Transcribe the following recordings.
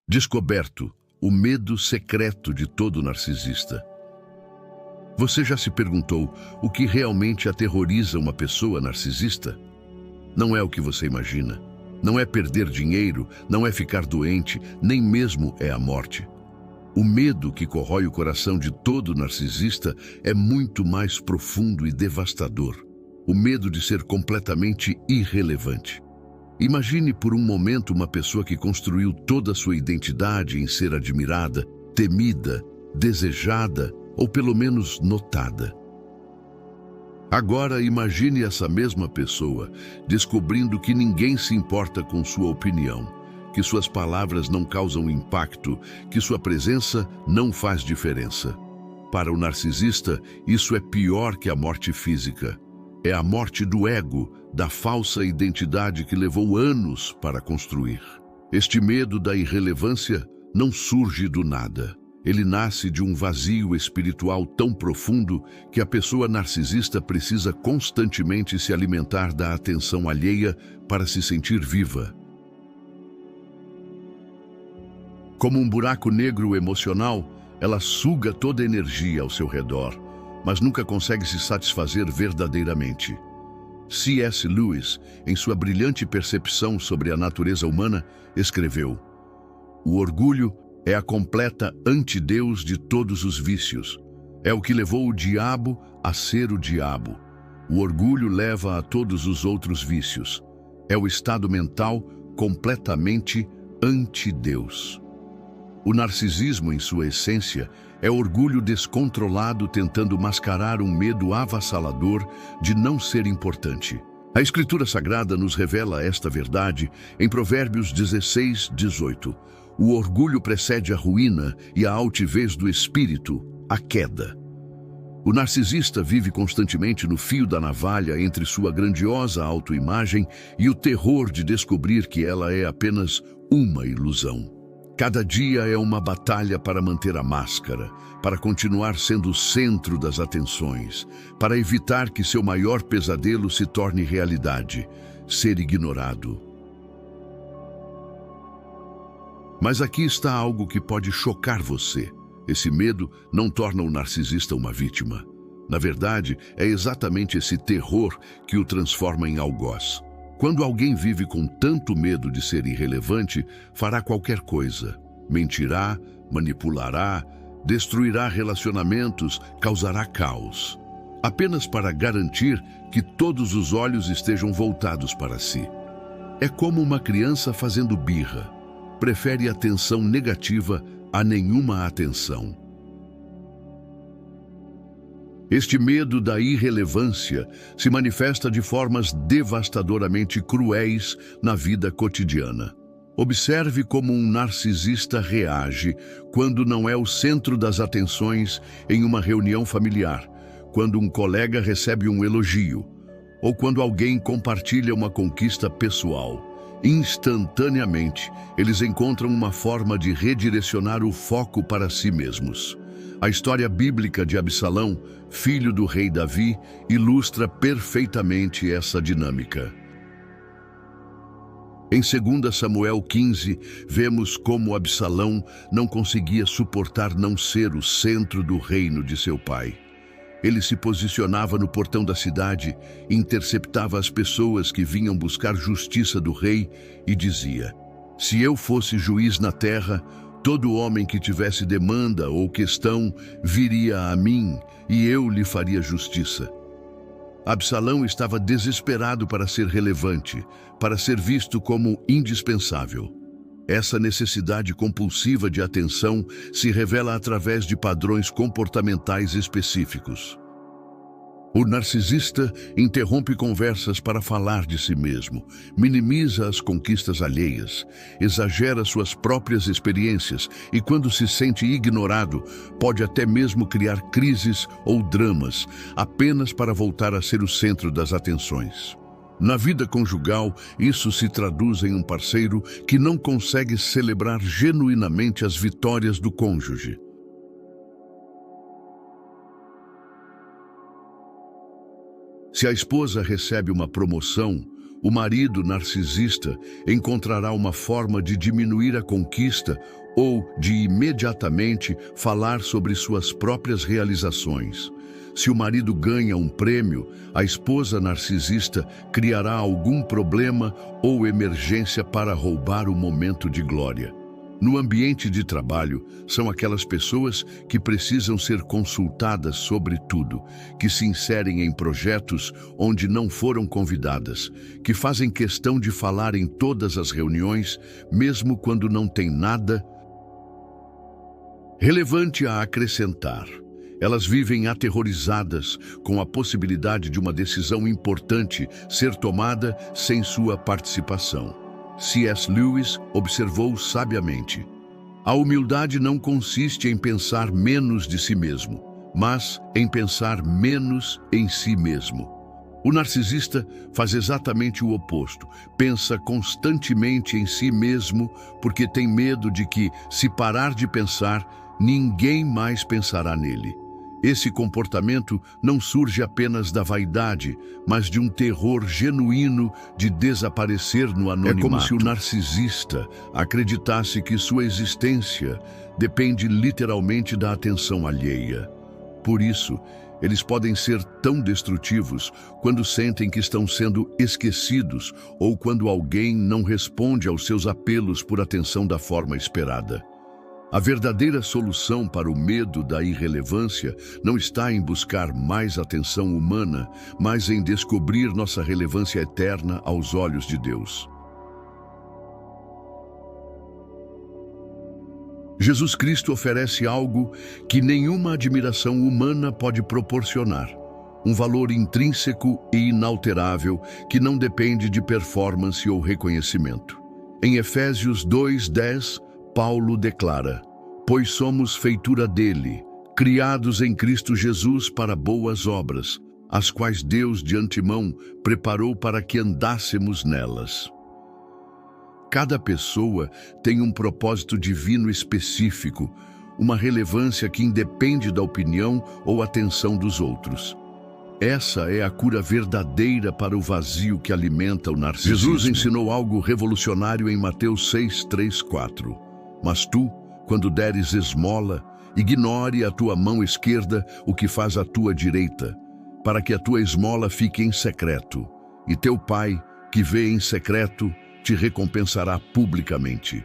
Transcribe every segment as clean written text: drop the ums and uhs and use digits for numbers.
Descoberto o medo secreto de todo narcisista. Você já se perguntou o que realmente aterroriza uma pessoa narcisista? Não é o que você imagina. Não é perder dinheiro, não é ficar doente, nem mesmo é a morte. O medo que corrói o coração de todo narcisista é muito mais profundo e devastador. O medo de ser completamente irrelevante. Imagine por um momento uma pessoa que construiu toda a sua identidade em ser admirada, temida, desejada ou pelo menos notada. Agora imagine essa mesma pessoa descobrindo que ninguém se importa com sua opinião, que suas palavras não causam impacto, que sua presença não faz diferença. Para o narcisista, isso é pior que a morte física. É a morte do ego, da falsa identidade que levou anos para construir. Este medo da irrelevância não surge do nada. Ele nasce de um vazio espiritual tão profundo que a pessoa narcisista precisa constantemente se alimentar da atenção alheia para se sentir viva. Como um buraco negro emocional, ela suga toda a energia ao seu redor, mas nunca consegue se satisfazer verdadeiramente. C.S. Lewis, em sua brilhante percepção sobre a natureza humana, escreveu: "O orgulho é a completa antideus de todos os vícios. É o que levou o diabo a ser o diabo. O orgulho leva a todos os outros vícios. É o estado mental completamente antideus." O narcisismo, em sua essência, é orgulho descontrolado tentando mascarar um medo avassalador de não ser importante. A Escritura Sagrada nos revela esta verdade em Provérbios 16:18. O orgulho precede a ruína e a altivez do espírito, a queda. O narcisista vive constantemente no fio da navalha entre sua grandiosa autoimagem e o terror de descobrir que ela é apenas uma ilusão. Cada dia é uma batalha para manter a máscara, para continuar sendo o centro das atenções, para evitar que seu maior pesadelo se torne realidade, ser ignorado. Mas aqui está algo que pode chocar você. Esse medo não torna o narcisista uma vítima. Na verdade, é exatamente esse terror que o transforma em algoz. Quando alguém vive com tanto medo de ser irrelevante, fará qualquer coisa. Mentirá, manipulará, destruirá relacionamentos, causará caos. Apenas para garantir que todos os olhos estejam voltados para si. É como uma criança fazendo birra. Prefere atenção negativa a nenhuma atenção. Este medo da irrelevância se manifesta de formas devastadoramente cruéis na vida cotidiana. Observe como um narcisista reage quando não é o centro das atenções em uma reunião familiar, quando um colega recebe um elogio, ou quando alguém compartilha uma conquista pessoal. Instantaneamente, eles encontram uma forma de redirecionar o foco para si mesmos. A história bíblica de Absalão, filho do rei Davi, ilustra perfeitamente essa dinâmica. Em 2 Samuel 15, vemos como Absalão não conseguia suportar não ser o centro do reino de seu pai. Ele se posicionava no portão da cidade, interceptava as pessoas que vinham buscar justiça do rei e dizia: "Se eu fosse juiz na terra, todo homem que tivesse demanda ou questão viria a mim e eu lhe faria justiça." Absalão estava desesperado para ser relevante, para ser visto como indispensável. Essa necessidade compulsiva de atenção se revela através de padrões comportamentais específicos. O narcisista interrompe conversas para falar de si mesmo, minimiza as conquistas alheias, exagera suas próprias experiências e, quando se sente ignorado, pode até mesmo criar crises ou dramas, apenas para voltar a ser o centro das atenções. Na vida conjugal, isso se traduz em um parceiro que não consegue celebrar genuinamente as vitórias do cônjuge. Se a esposa recebe uma promoção o marido narcisista encontrará uma forma de diminuir a conquista ou de imediatamente falar sobre suas próprias realizações. Se o marido ganha um prêmio, a esposa narcisista criará algum problema ou emergência para roubar o momento de glória. No ambiente de trabalho, são aquelas pessoas que precisam ser consultadas sobre tudo, que se inserem em projetos onde não foram convidadas, que fazem questão de falar em todas as reuniões, mesmo quando não tem nada relevante a acrescentar. Elas vivem aterrorizadas com a possibilidade de uma decisão importante ser tomada sem sua participação. C.S. Lewis observou sabiamente: a humildade não consiste em pensar menos de si mesmo, mas em pensar menos em si mesmo. O narcisista faz exatamente o oposto. Pensa constantemente em si mesmo porque tem medo de que, se parar de pensar, ninguém mais pensará nele. Esse comportamento não surge apenas da vaidade, mas de um terror genuíno de desaparecer no anonimato. É como se o narcisista acreditasse que sua existência depende literalmente da atenção alheia. Por isso, eles podem ser tão destrutivos quando sentem que estão sendo esquecidos ou quando alguém não responde aos seus apelos por atenção da forma esperada. A verdadeira solução para o medo da irrelevância não está em buscar mais atenção humana, mas em descobrir nossa relevância eterna aos olhos de Deus. Jesus Cristo oferece algo que nenhuma admiração humana pode proporcionar. Um valor intrínseco e inalterável que não depende de performance ou reconhecimento. Em Efésios 2:10, Paulo declara: pois somos feitura dele, criados em Cristo Jesus para boas obras, as quais Deus de antemão preparou para que andássemos nelas. Cada pessoa tem um propósito divino específico, uma relevância que independe da opinião ou atenção dos outros. Essa é a cura verdadeira para o vazio que alimenta o narcisismo. Jesus ensinou algo revolucionário em Mateus 6:3-4. Mas tu, quando deres esmola, ignore a tua mão esquerda o que faz a tua direita, para que a tua esmola fique em secreto, e teu Pai, que vê em secreto, te recompensará publicamente.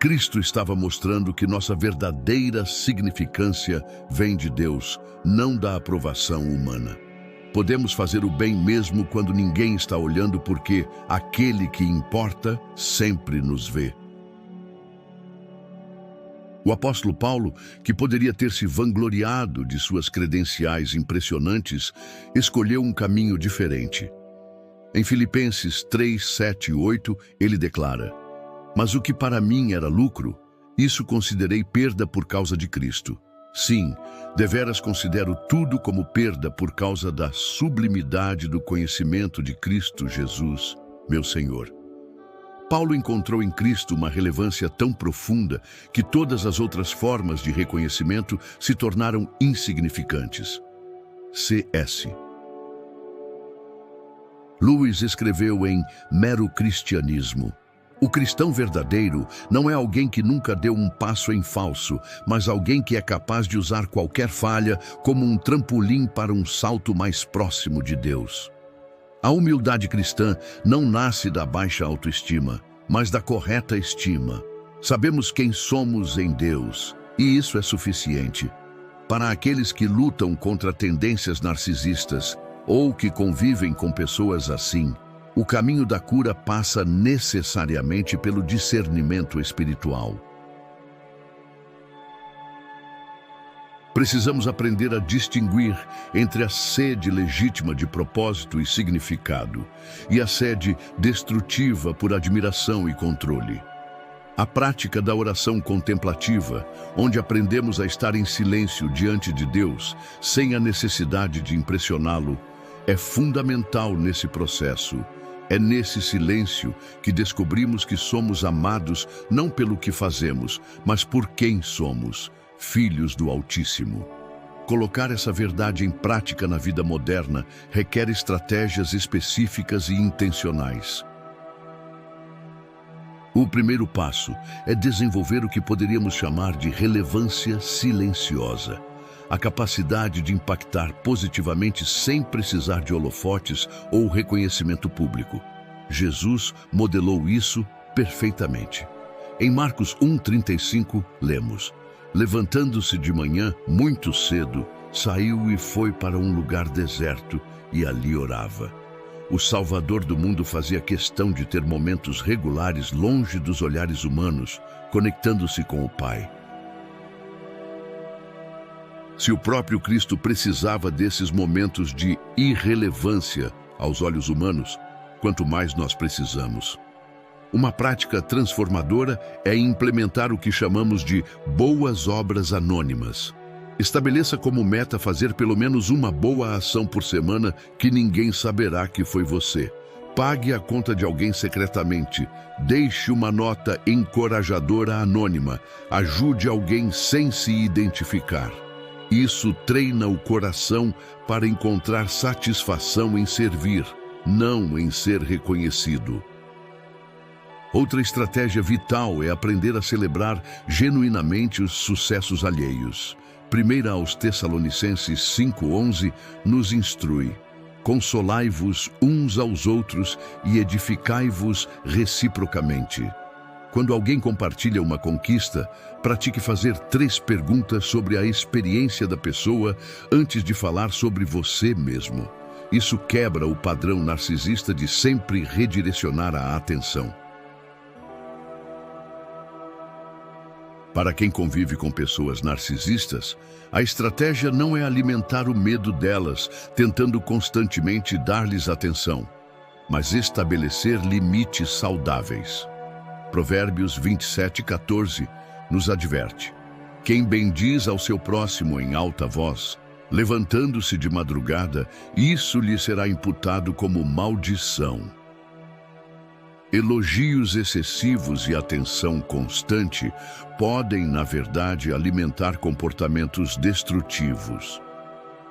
Cristo estava mostrando que nossa verdadeira significância vem de Deus, não da aprovação humana. Podemos fazer o bem mesmo quando ninguém está olhando, porque aquele que importa sempre nos vê. O apóstolo Paulo, que poderia ter se vangloriado de suas credenciais impressionantes, escolheu um caminho diferente. Em Filipenses 3:7-8, ele declara: mas o que para mim era lucro, isso considerei perda por causa de Cristo. Sim, deveras considero tudo como perda por causa da sublimidade do conhecimento de Cristo Jesus, meu Senhor. Paulo encontrou em Cristo uma relevância tão profunda que todas as outras formas de reconhecimento se tornaram insignificantes. C.S. Lewis escreveu em Mero Cristianismo: o cristão verdadeiro não é alguém que nunca deu um passo em falso, mas alguém que é capaz de usar qualquer falha como um trampolim para um salto mais próximo de Deus. A humildade cristã não nasce da baixa autoestima, mas da correta estima. Sabemos quem somos em Deus, e isso é suficiente. Para aqueles que lutam contra tendências narcisistas ou que convivem com pessoas assim, o caminho da cura passa necessariamente pelo discernimento espiritual. Precisamos aprender a distinguir entre a sede legítima de propósito e significado e a sede destrutiva por admiração e controle. A prática da oração contemplativa, onde aprendemos a estar em silêncio diante de Deus, sem a necessidade de impressioná-lo, é fundamental nesse processo. É nesse silêncio que descobrimos que somos amados não pelo que fazemos, mas por quem somos, filhos do Altíssimo. Colocar essa verdade em prática na vida moderna requer estratégias específicas e intencionais. O primeiro passo é desenvolver o que poderíamos chamar de relevância silenciosa, a capacidade de impactar positivamente sem precisar de holofotes ou reconhecimento público. Jesus modelou isso perfeitamente. Em Marcos 1:35, lemos: levantando-se de manhã, muito cedo, saiu e foi para um lugar deserto e ali orava. O Salvador do mundo fazia questão de ter momentos regulares longe dos olhares humanos, conectando-se com o Pai. Se o próprio Cristo precisava desses momentos de irrelevância aos olhos humanos, quanto mais nós precisamos. Uma prática transformadora é implementar o que chamamos de boas obras anônimas. Estabeleça como meta fazer pelo menos uma boa ação por semana que ninguém saberá que foi você. Pague a conta de alguém secretamente. Deixe uma nota encorajadora anônima. Ajude alguém sem se identificar. Isso treina o coração para encontrar satisfação em servir, não em ser reconhecido. Outra estratégia vital é aprender a celebrar genuinamente os sucessos alheios. 1 aos Tessalonicenses 5:11 nos instrui: consolai-vos uns aos outros e edificai-vos reciprocamente. Quando alguém compartilha uma conquista, pratique fazer 3 perguntas sobre a experiência da pessoa antes de falar sobre você mesmo. Isso quebra o padrão narcisista de sempre redirecionar a atenção. Para quem convive com pessoas narcisistas, a estratégia não é alimentar o medo delas, tentando constantemente dar-lhes atenção, mas estabelecer limites saudáveis. Provérbios 27:14 nos adverte: quem bendiz ao seu próximo em alta voz, levantando-se de madrugada, isso lhe será imputado como maldição. Elogios excessivos e atenção constante podem, na verdade, alimentar comportamentos destrutivos.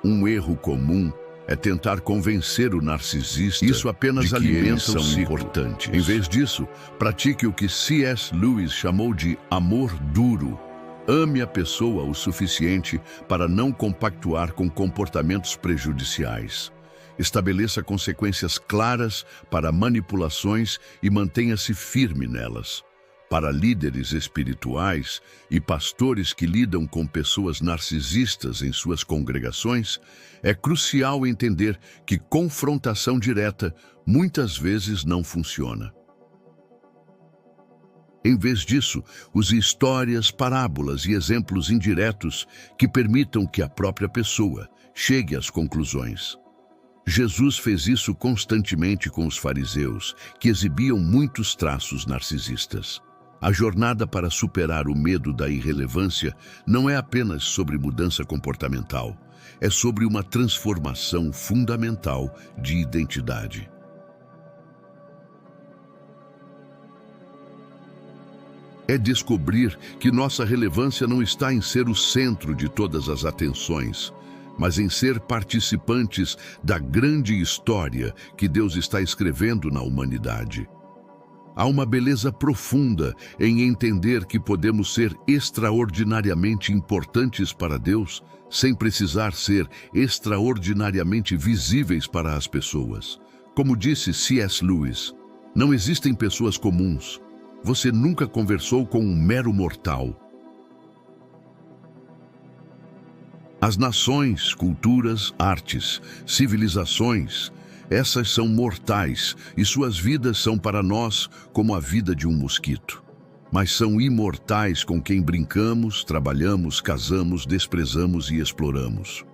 Um erro comum é tentar convencer o narcisista Isso apenas de que alimenta eles o são ciclo. importantes. Em vez disso, pratique o que C.S. Lewis chamou de amor duro. Ame a pessoa o suficiente para não compactuar com comportamentos prejudiciais. Estabeleça consequências claras para manipulações e mantenha-se firme nelas. Para líderes espirituais e pastores que lidam com pessoas narcisistas em suas congregações, é crucial entender que confrontação direta muitas vezes não funciona. Em vez disso, use histórias, parábolas e exemplos indiretos que permitam que a própria pessoa chegue às conclusões. Jesus fez isso constantemente com os fariseus, que exibiam muitos traços narcisistas. A jornada para superar o medo da irrelevância não é apenas sobre mudança comportamental, é sobre uma transformação fundamental de identidade. É descobrir que nossa relevância não está em ser o centro de todas as atenções, mas em ser participantes da grande história que Deus está escrevendo na humanidade. Há uma beleza profunda em entender que podemos ser extraordinariamente importantes para Deus sem precisar ser extraordinariamente visíveis para as pessoas. Como disse C.S. Lewis, não existem pessoas comuns. Você nunca conversou com um mero mortal. As nações, culturas, artes, civilizações, essas são mortais e suas vidas são para nós como a vida de um mosquito. Mas são imortais com quem brincamos, trabalhamos, casamos, desprezamos e exploramos.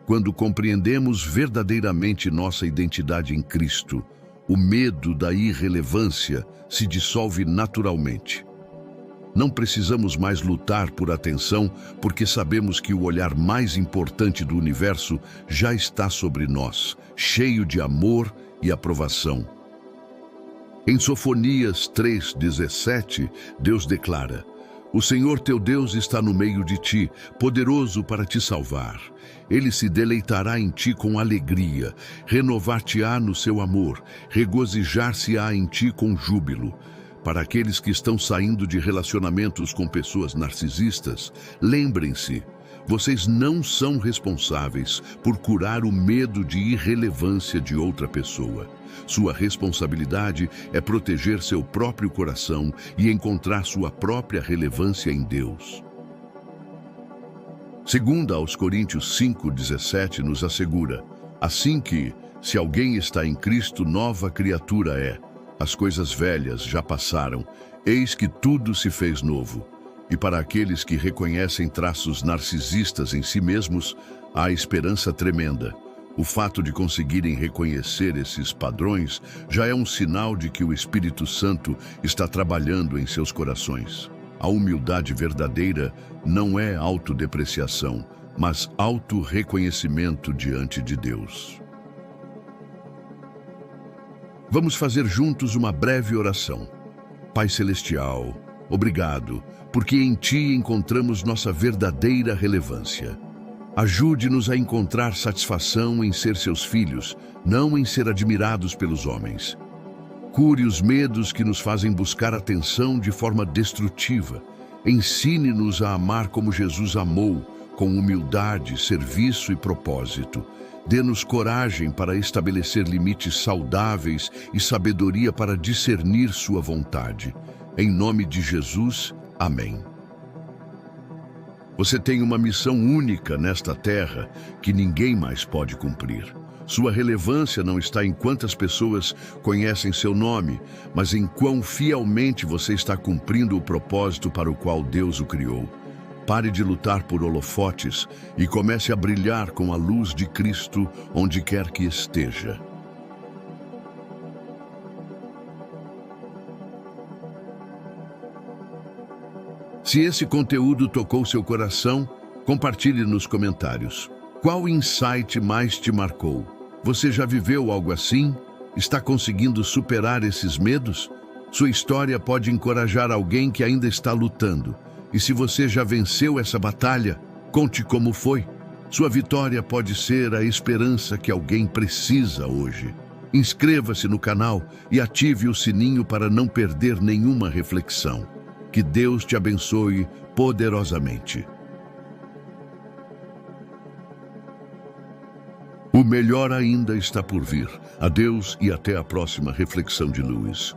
Quando compreendemos verdadeiramente nossa identidade em Cristo, o medo da irrelevância se dissolve naturalmente. Não precisamos mais lutar por atenção, porque sabemos que o olhar mais importante do universo já está sobre nós, cheio de amor e aprovação. Em Sofonias 3:17, Deus declara: O Senhor teu Deus está no meio de ti, poderoso para te salvar. Ele se deleitará em ti com alegria, renovar-te-á no seu amor, regozijar-se-á em ti com júbilo. Para aqueles que estão saindo de relacionamentos com pessoas narcisistas, lembrem-se, vocês não são responsáveis por curar o medo de irrelevância de outra pessoa. Sua responsabilidade é proteger seu próprio coração e encontrar sua própria relevância em Deus. Segunda aos Coríntios 5:17 nos assegura, assim que, se alguém está em Cristo, nova criatura é. As coisas velhas já passaram, eis que tudo se fez novo. E para aqueles que reconhecem traços narcisistas em si mesmos, há esperança tremenda. O fato de conseguirem reconhecer esses padrões já é um sinal de que o Espírito Santo está trabalhando em seus corações. A humildade verdadeira não é autodepreciação, mas autorreconhecimento diante de Deus. Vamos fazer juntos uma breve oração. Pai Celestial, obrigado, porque em Ti encontramos nossa verdadeira relevância. Ajude-nos a encontrar satisfação em ser seus filhos, não em ser admirados pelos homens. Cure os medos que nos fazem buscar atenção de forma destrutiva. Ensine-nos a amar como Jesus amou, com humildade, serviço e propósito. Dê-nos coragem para estabelecer limites saudáveis e sabedoria para discernir sua vontade. Em nome de Jesus, amém. Você tem uma missão única nesta terra que ninguém mais pode cumprir. Sua relevância não está em quantas pessoas conhecem seu nome, mas em quão fielmente você está cumprindo o propósito para o qual Deus o criou. Pare de lutar por holofotes e comece a brilhar com a luz de Cristo onde quer que esteja. Se esse conteúdo tocou seu coração, compartilhe nos comentários. Qual insight mais te marcou? Você já viveu algo assim? Está conseguindo superar esses medos? Sua história pode encorajar alguém que ainda está lutando. E se você já venceu essa batalha, conte como foi. Sua vitória pode ser a esperança que alguém precisa hoje. Inscreva-se no canal e ative o sininho para não perder nenhuma reflexão. Que Deus te abençoe poderosamente. O melhor ainda está por vir. Adeus e até a próxima reflexão de Lewis.